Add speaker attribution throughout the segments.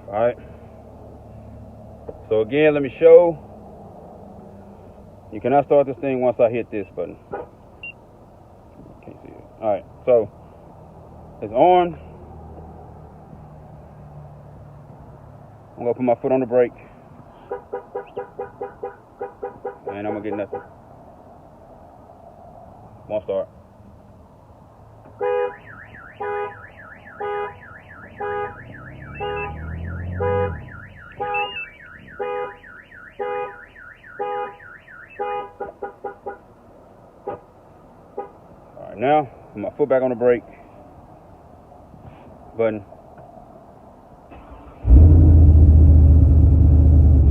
Speaker 1: Alright. So again, let me show. You cannot start this thing once I hit this button. Can't see it. Alright, so it's on. I'm gonna put my foot on the brake. And I'm gonna get nothing. Won't start. Alright, now put my foot back on the brake button.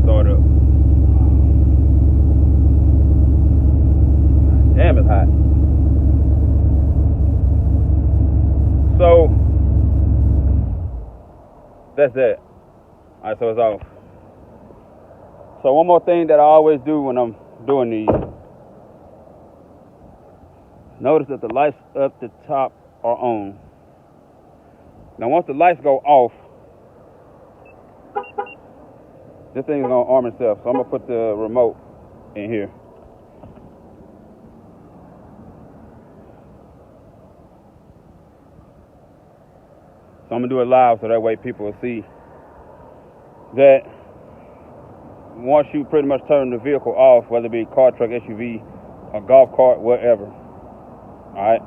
Speaker 1: Start up. Damn, it's hot. So that's that. Alright, so it's off. So one more thing that I always do when I'm doing these. Notice that the lights up the top are on. Now once the lights go off, this thing is gonna arm itself. So I'm gonna put the remote in here. So I'm gonna do it live so that way people will see that once you pretty much turn the vehicle off, whether it be car, truck, SUV, a golf cart, whatever, alright,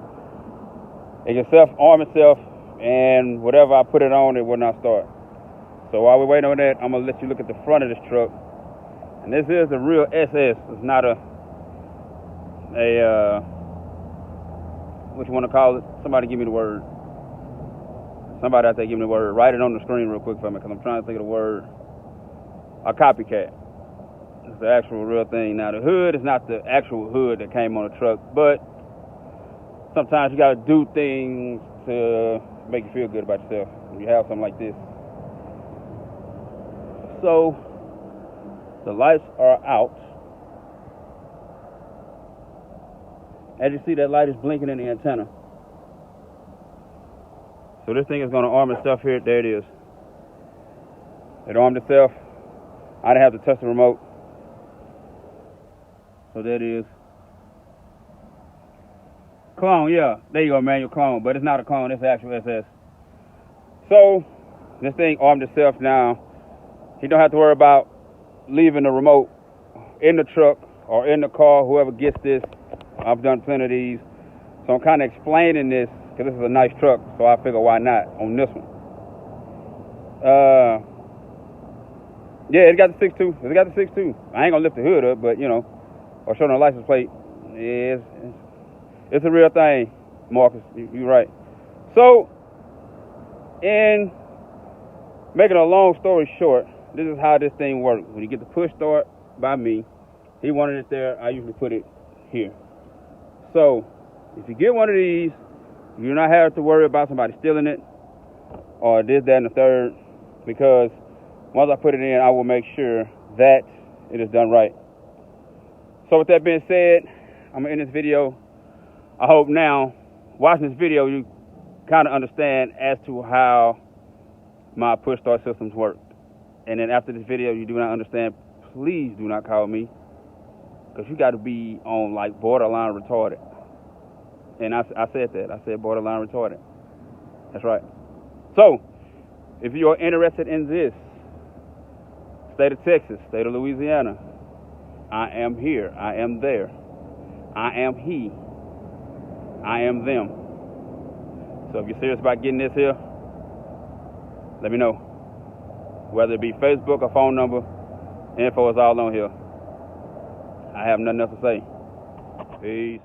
Speaker 1: it can self-arm itself, and whatever I put it on, it will not start. So while we're waiting on that, I'm gonna let you look at the front of this truck. And this is the real SS. It's not a what you want to call it? Somebody give me the word. Somebody out there give me the word. Write it on the screen real quick for me, because I'm trying to think of the word. A copycat. It's the actual real thing. Now the hood is not the actual hood that came on the truck, but sometimes you gotta do things to make you feel good about yourself when you have something like this. So the lights are out. As you see, that light is blinking in the antenna. So this thing is going to arm itself here. There it is. It armed itself. I didn't have to touch the remote. So there it is. Clone, yeah. There you go, manual clone. But it's not a clone. It's the actual SS. So this thing armed itself now. You don't have to worry about leaving the remote in the truck or in the car, whoever gets this. I've done plenty of these. So I'm kind of explaining this because this is a nice truck, so I figure why not on this one. Yeah, it got the 6.2. It got the 6.2. I ain't gonna lift the hood up, but you know, or show no license plate. It's a real thing, Marcus. You're right. So, in making a long story short, this is how this thing works. When you get the push start by me, he wanted it there. I usually put it here. So, if you get one of these, you do not have to worry about somebody stealing it or this, that, and the third, because once I put it in, I will make sure that it is done right. So with that being said, I'm going to end this video. I hope now, watching this video, you kind of understand as to how my push start systems work. And then after this video, you do not understand, please do not call me, because you got to be on like borderline retarded. And I said that. I said borderline retarded. That's right. So, if you are interested in this, state of Texas, state of Louisiana, I am here. I am there. I am he. I am them. So if you're serious about getting this here, let me know. Whether it be Facebook or phone number, info is all on here. I have nothing else to say. Peace.